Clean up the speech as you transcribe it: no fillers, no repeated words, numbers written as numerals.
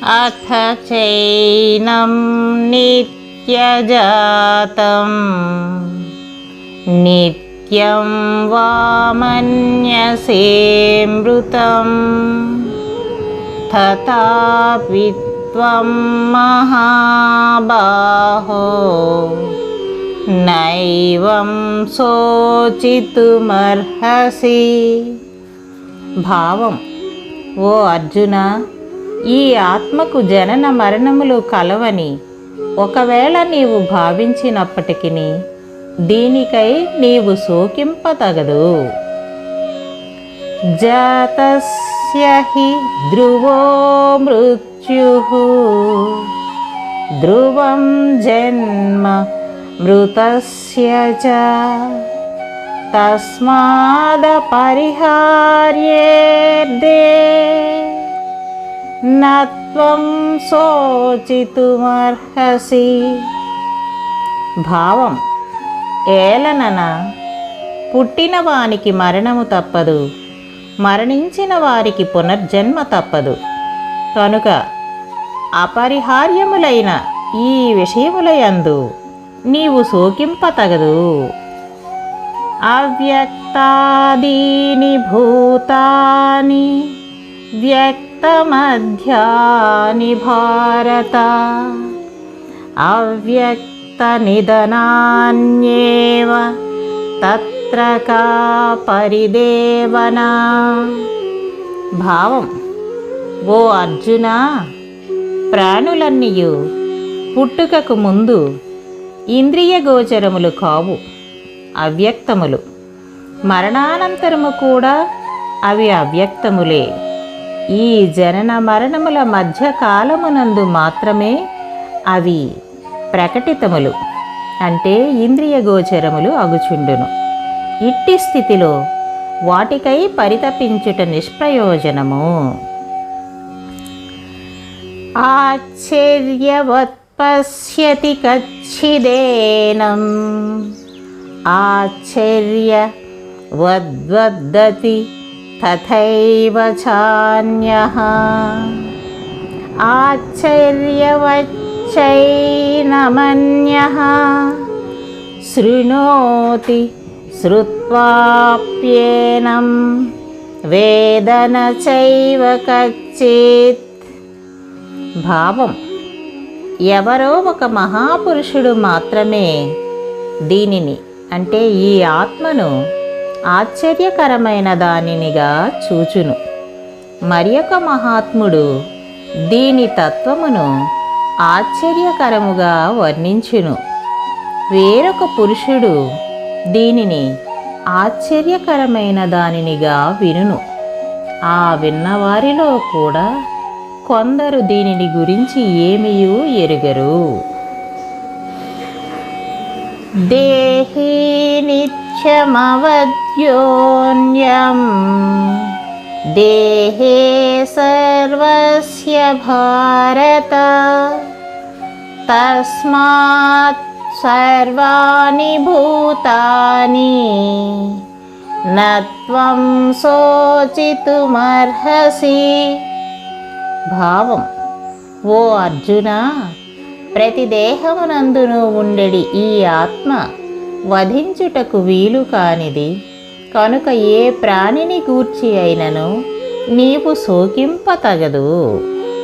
అథ చైనం నిత్యజాతం నిత్యం వా మన్యసే మృతం తథాపి త్వం మహాబాహో నైవం శోచితుమర్హసి. భావం: ఓ అర్జున, ఈ ఆత్మకు జనన మరణములు కలవని ఒకవేళ నీవు భావించినప్పటికీ దీనికై నీవు శోకింపతగదు. జాతస్య హి ధ్రువో మృత్యుః ధ్రువం జన్మ మృతస్య చ తస్మాదపరిహార్యేర్దే నత్వం శోచితుమర్హసి. భావం: ఏలనన పుట్టిన వానికి మరణము తప్పదు, మరణించిన వారికి పునర్జన్మ తప్పదు. కనుక అపరిహార్యములైన ఈ విషయములయందు నీవు శోకింపతగదు. అవ్యక్తాదీని భూతాని వ్యక్తమధ్యాని భారత అవ్యక్త నిధనాన్యేవ తత్ర కా పరిదేవనా. భావం: ఓ అర్జున, ప్రాణులన్నీయు పుట్టుకకు ముందు ఇంద్రియ గోచరములు కావు, అవ్యక్తములు. మరణానంతరము కూడా అవి అవ్యక్తములే. ఈ జనన మరణముల మధ్య కాలమునందు మాత్రమే అవి ప్రకటితములు, అంటే ఇంద్రియ గోచరములు అగుచుండును. ఇట్టి స్థితిలో వాటికై పరితపించుట నిష్ప్రయోజనము. ఆశ్చర్యవత్ పశ్యతి కచ్చిదేనం ఆశ్చర్యవద్వద్దతి తథైవ చాన్యః ఆశ్చర్యవచ్చైనమన్యః శృణోతి శ్రుత్వాప్యేనం వేద న చైవ కచ్చిత్. భావం: ఎవరో ఒక మహాపురుషుడు మాత్రమే దీనిని, అంటే ఈ ఆత్మను ఆశ్చర్యకరమైన దానినిగా చూచును. మరి ఒక మహాత్ముడు దీని తత్వమును ఆశ్చర్యకరముగా వర్ణించును. వేరొక పురుషుడు దీనిని ఆశ్చర్యకరమైన దానినిగా వినును. ఆ విన్నవారిలో కూడా కొందరు దీనిని గురించి ఏమీయూ ఎరుగరు. దేహీ నిత్యమవద్యోన్యం దేహే సర్వస్య భారత తస్మాత్ సర్వాణి భూతాని నత్వం శోచితుమర్హసి. భావం: ఓ అర్జున, ప్రతి దేహమునందును ఉండెడి ఈ ఆత్మ వధించుటకు వీలు కానిది. కనుక ఏ ప్రాణిని గూర్చి అయినను నీవు శోకింపతగదు.